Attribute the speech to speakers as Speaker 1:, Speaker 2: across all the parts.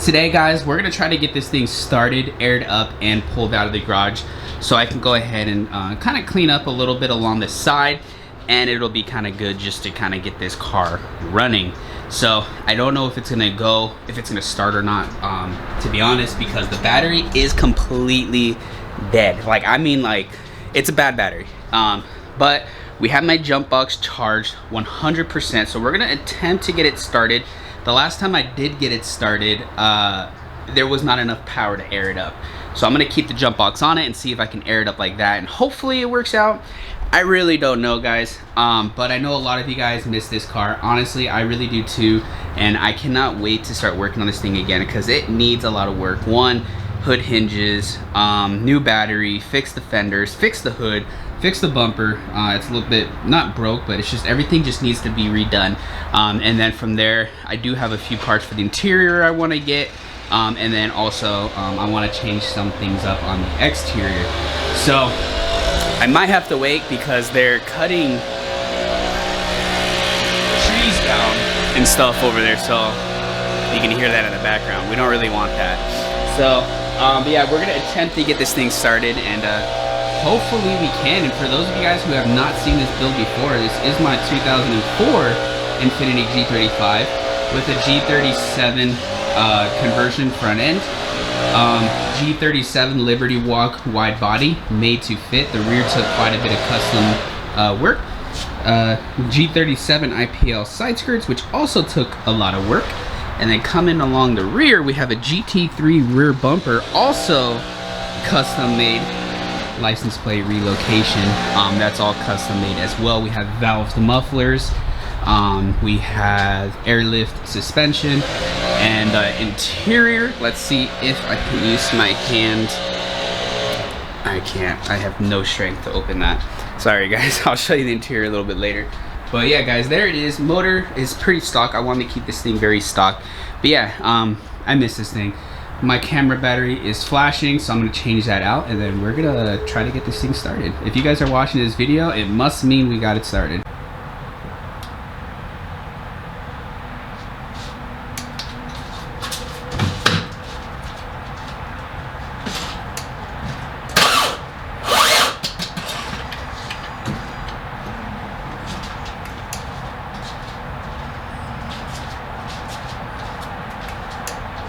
Speaker 1: Today, guys, we're gonna try to get this thing started, aired up, and pulled out of the garage so I can go ahead and kind of clean up a little bit along the side, and it'll be kind of good just to kind of get this car running. So I don't know if it's gonna start or not, to be honest, because the battery is completely dead. Like, I mean, like, it's a bad battery. But we have my jump box charged 100%, so we're gonna attempt to get it started. The last time I did get it started, there was not enough power to air it up. So I'm gonna keep the jump box on it and see if I can air it up like that, and hopefully it works out. I really don't know, guys, but I know a lot of you guys miss this car. Honestly, I really do too, and I cannot wait to start working on this thing again because it needs a lot of work. One, hood hinges, new battery, fix the fenders, fix the hood, fix the bumper. It's a little bit, not broke, but it's just everything just needs to be redone. And then from there, I do have a few parts for the interior I want to get, and then also I want to change some things up on the exterior. So I might have to wait because they're cutting trees down and stuff over there, so you can hear that in the background. We don't really want that. So but yeah, we're gonna attempt to get this thing started, and hopefully we can. And for those of you guys who have not seen this build before, this is my 2004 Infiniti G35 with a G37 conversion front end. G37 Liberty Walk wide body, made to fit. The rear took quite a bit of custom work. G37 IPL side skirts, which also took a lot of work. And then coming along the rear, we have a GT3 rear bumper, also custom made. License plate relocation, that's all custom made as well. We have valved mufflers, we have airlift suspension, and interior. Let's see if I can use my hand. I can't. I have no strength to open that. Sorry, guys. I'll show you the interior a little bit later. But yeah, guys, there it is. Motor is pretty stock. I want to keep this thing very stock. But yeah, I miss this thing. My camera battery is flashing, so I'm going to change that out, and then we're going to try to get this thing started. If you guys are watching this video, it must mean we got it started.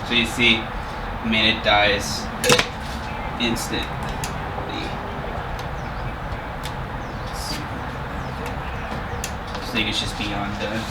Speaker 1: So you see, I mean, it dies instantly. This thing is just beyond done.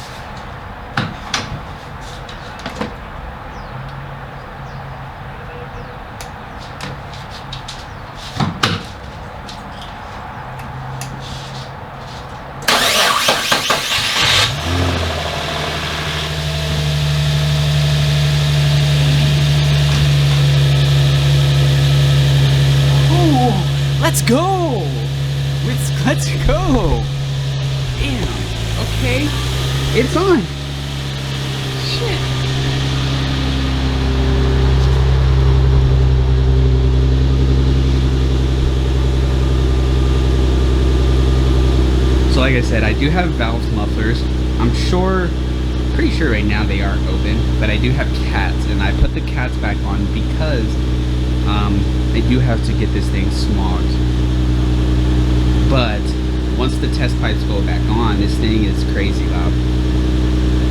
Speaker 1: Let's go! Let's go! Damn. Okay. It's on. Shit. So like I said, I do have valved mufflers. I'm pretty sure right now they aren't open, but I do have cats, and I put the cats back on because I do have to get this thing smogged. But once the test pipes go back on, this thing is crazy loud.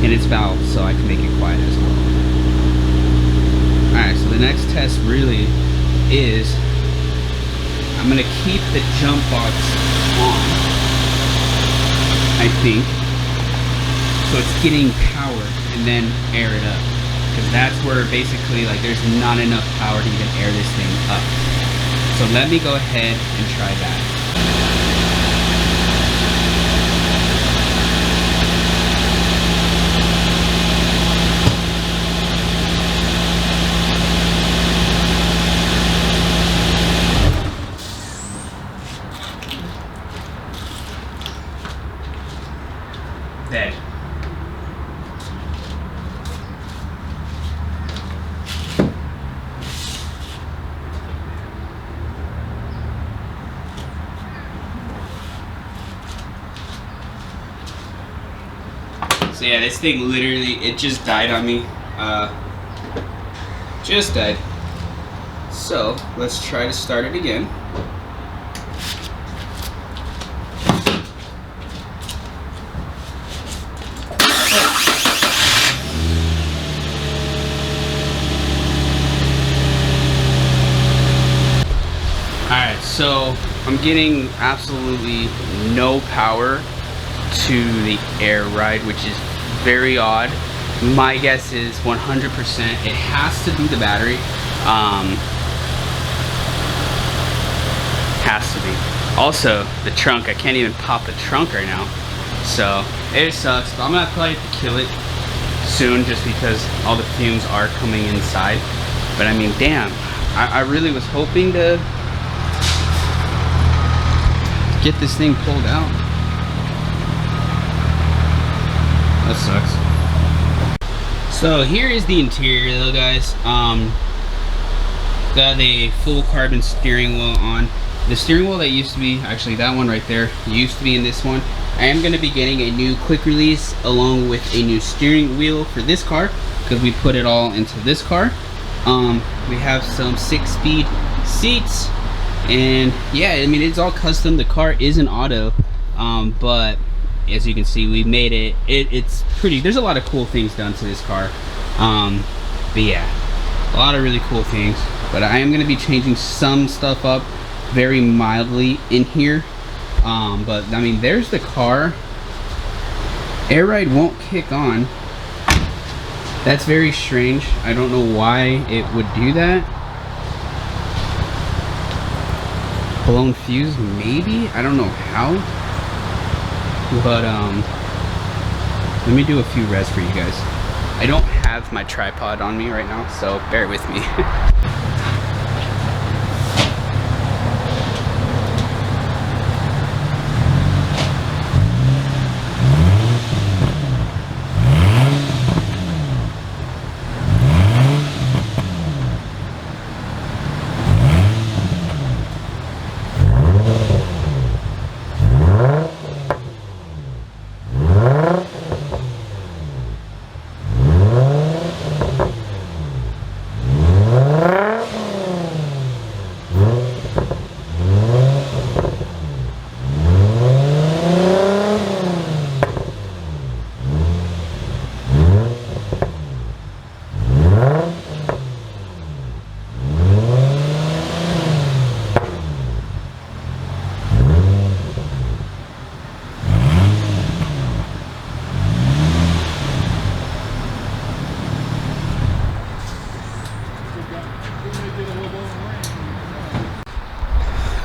Speaker 1: And it's valved, so I can make it quiet as well. Alright, so the next test really is, I'm going to keep the jump box on, I think. So it's getting power, and then air it up. Because that's where basically, like, there's not enough power to even air this thing up. So let me go ahead and try that. Dead. So yeah, this thing literally, it just died on me. just died. So let's try to start it again. Alright, so I'm getting absolutely no power to the air ride, which is very odd. My guess is 100% it has to be the battery. Has to be. Also, the trunk, I can't even pop the trunk right now. So, it sucks, but I'm gonna probably have to kill it soon just because all the fumes are coming inside. But I mean, damn, I really was hoping to get this thing pulled out. That sucks. So here is the interior though, guys. Got a full carbon steering wheel on. The steering wheel that used to be, actually that one right there, used to be in this one. I am going to be getting a new quick release along with a new steering wheel for this car because we put it all into this car. We have some 6-speed seats, and yeah, I mean, it's all custom. The car is an auto, but as you can see, we made it. It's pretty. There's a lot of cool things done to this car, but yeah, a lot of really cool things. But I am going to be changing some stuff up very mildly in here. But I mean, there's the car. Air ride won't kick on. That's very strange. I don't know why it would do that. Blown fuse, maybe? I don't know how. But let me do a few revs for you guys. I don't have my tripod on me right now, so bear with me.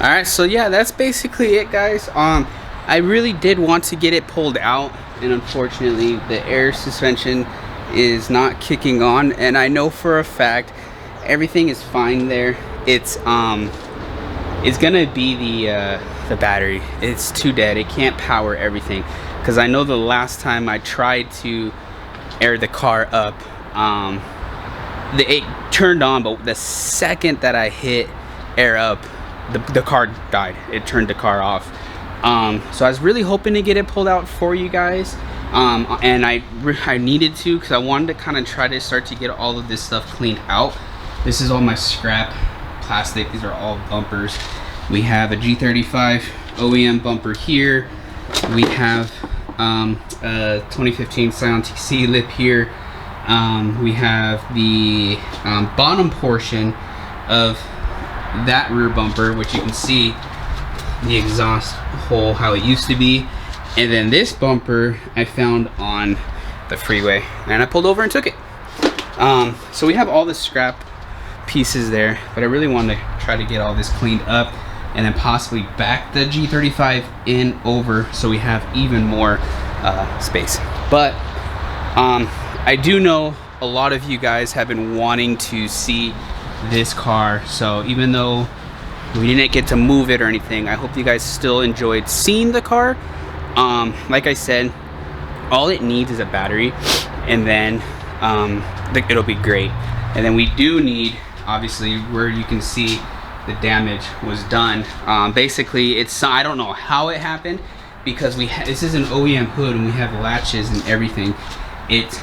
Speaker 1: Alright, so yeah, that's basically it, guys. I really did want to get it pulled out, and unfortunately the air suspension is not kicking on, and I know for a fact everything is fine there. It's gonna be the battery. It's too dead. It can't power everything, because I know the last time I tried to air the car up, it turned on, but the second that I hit air up, the car died. It turned the car off. So I was really hoping to get it pulled out for you guys, and I needed to, because I wanted to kind of try to start to get all of this stuff cleaned out. This is all my scrap plastic. These are all bumpers. We have a G35 OEM bumper here. We have a 2015 Scion TC lip here. We have the bottom portion of that rear bumper, which you can see the exhaust hole how it used to be, and then this bumper I found on the freeway and I pulled over and took it. So we have all the scrap pieces there, but I really want to try to get all this cleaned up and then possibly back the G35 in over so we have even more space. But I do know a lot of you guys have been wanting to see this car, so even though we didn't get to move it or anything, I hope you guys still enjoyed seeing the car. Like I said, all it needs is a battery, and then it'll be great. And then we do need, obviously, where you can see the damage was done. Basically, it's, I don't know how it happened, because this is an OEM hood and we have latches and everything. It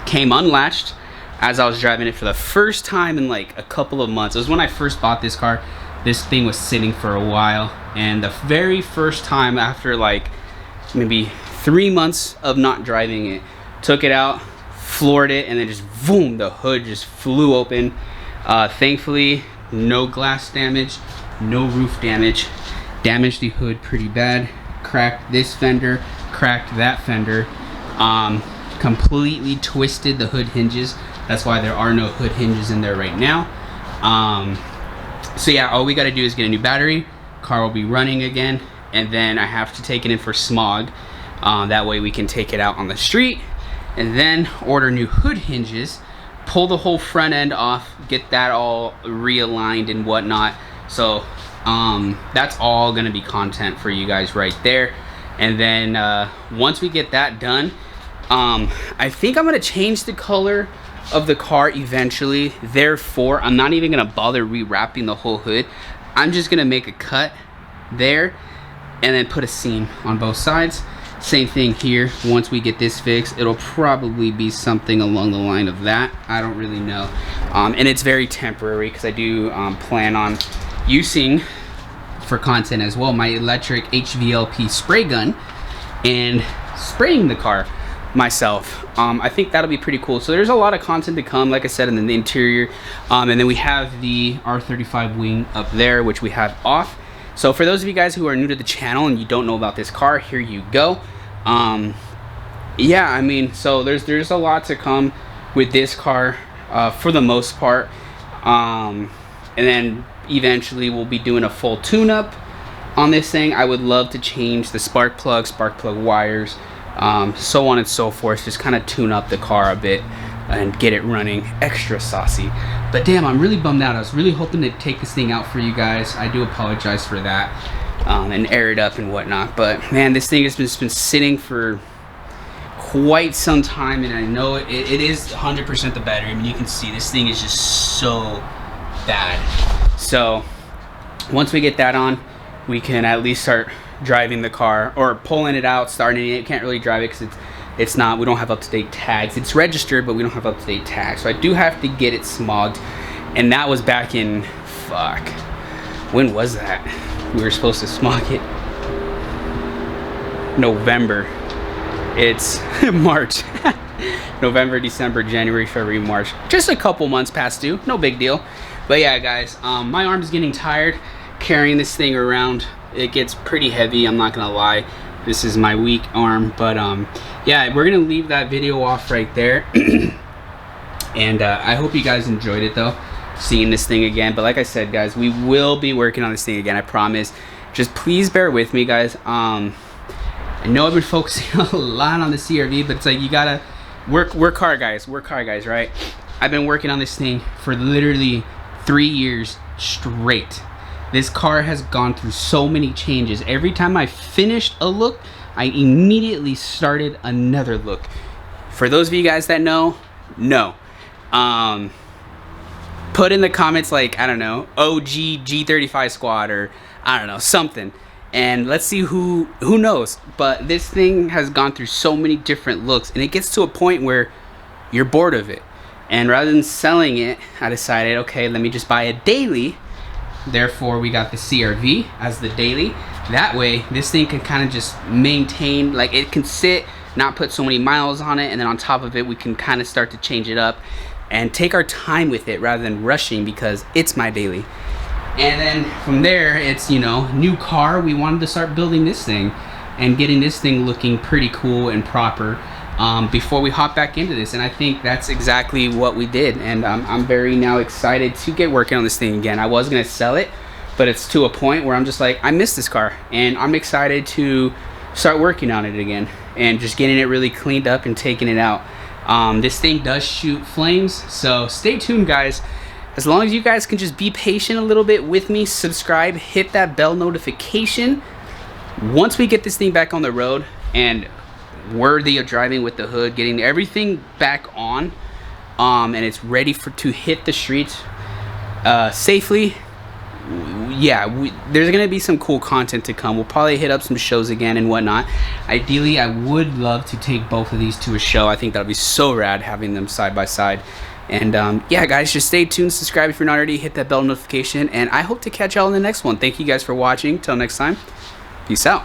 Speaker 1: came unlatched. as I was driving it for the first time in like a couple of months. It was when I first bought this car. This thing was sitting for a while, and the very first time after like maybe 3 months of not driving it, took it out, floored it, and then just boom, the hood just flew open. Thankfully, no glass damage, no roof damage. Damaged the hood pretty bad, cracked this fender, cracked that fender, completely twisted the hood hinges. That's why there are no hood hinges in there right now. So yeah, all we got to do is get a new battery. Car will be running again, and then I have to take it in for smog. That way we can take it out on the street, and then order new hood hinges, pull the whole front end off, get that all realigned and whatnot. So that's all gonna be content for you guys right there. And then once we get that done, I think I'm gonna change the color of the car eventually. Therefore, I'm not even gonna bother rewrapping the whole hood. I'm just gonna make a cut there and then put a seam on both sides. Same thing here. Once we get this fixed, it'll probably be something along the line of that. I don't really know. And it's very temporary because I do plan on using, for content as well, my electric HVLP spray gun and spraying the car myself. I think that'll be pretty cool. So there's a lot of content to come, like I said, in the interior. And then we have the R35 wing up there, which we have off. So for those of you guys who are new to the channel and you don't know about this car, here you go. Yeah, I mean, so there's a lot to come with this car for the most part. And then eventually we'll be doing a full tune-up on this thing. I would love to change the spark plug wires, so on and so forth. Just kind of tune up the car a bit and get it running extra saucy. But damn, I'm really bummed out. I was really hoping to take this thing out for you guys. I do apologize for that, and air it up and whatnot. But man, this thing has been sitting for quite some time, and I know it is 100% the battery. I mean, you can see this thing is just so bad. So once we get that on, we can at least start driving the car, or pulling it out, starting it. Can't really drive it because it's not, we don't have up-to-date tags. It's registered, but we don't have up-to-date tags. So I do have to get it smogged, and that was back in, fuck, when was that? We were supposed to smog it November. It's March. November, December, January, February, March. Just a couple months past due. No big deal. But yeah, guys, my arm's getting tired carrying this thing around. It gets pretty heavy, I'm not gonna lie. This is my weak arm. But yeah, we're gonna leave that video off right there. And I hope you guys enjoyed it though, seeing this thing again. But like I said, guys, we will be working on this thing again, I promise. Just please bear with me, guys. I know I've been focusing a lot on the CRV, but it's like, you gotta work hard, guys. Work hard, guys, right? I've been working on this thing for literally 3 years straight. This car has gone through so many changes. Every time I finished a look, I immediately started another look. For those of you guys that know, put in the comments, like, I don't know, OG G35 squad, or I don't know, something. And let's see who knows. But this thing has gone through so many different looks, and it gets to a point where you're bored of it. And rather than selling it, I decided, okay, let me just buy a daily. Therefore, we got the CRV as the daily. That way, this thing can kind of just maintain, like, it can sit, not put so many miles on it, and then on top of it, we can kind of start to change it up and take our time with it rather than rushing, because it's my daily. And then from there, it's, you know, new car. We wanted to start building this thing and getting this thing looking pretty cool and proper before we hop back into this. And I think that's exactly what we did. And I'm very now excited to get working on this thing again. I was gonna sell it, but it's to a point where I'm just like, I miss this car, and I'm excited to start working on it again and just getting it really cleaned up and taking it out. This thing does shoot flames, so stay tuned, guys. As long as you guys can just be patient a little bit with me, subscribe, hit that bell notification. Once we get this thing back on the road and worthy of driving with the hood, getting everything back on, and it's ready to hit the streets safely, yeah, there's gonna be some cool content to come. We'll probably hit up some shows again and whatnot. Ideally, I would love to take both of these to a show. I think that would be so rad, having them side by side And yeah, guys, just stay tuned, subscribe if you're not already, hit that bell notification, and I hope to catch y'all in the next one. Thank you guys for watching. Till next time, peace out.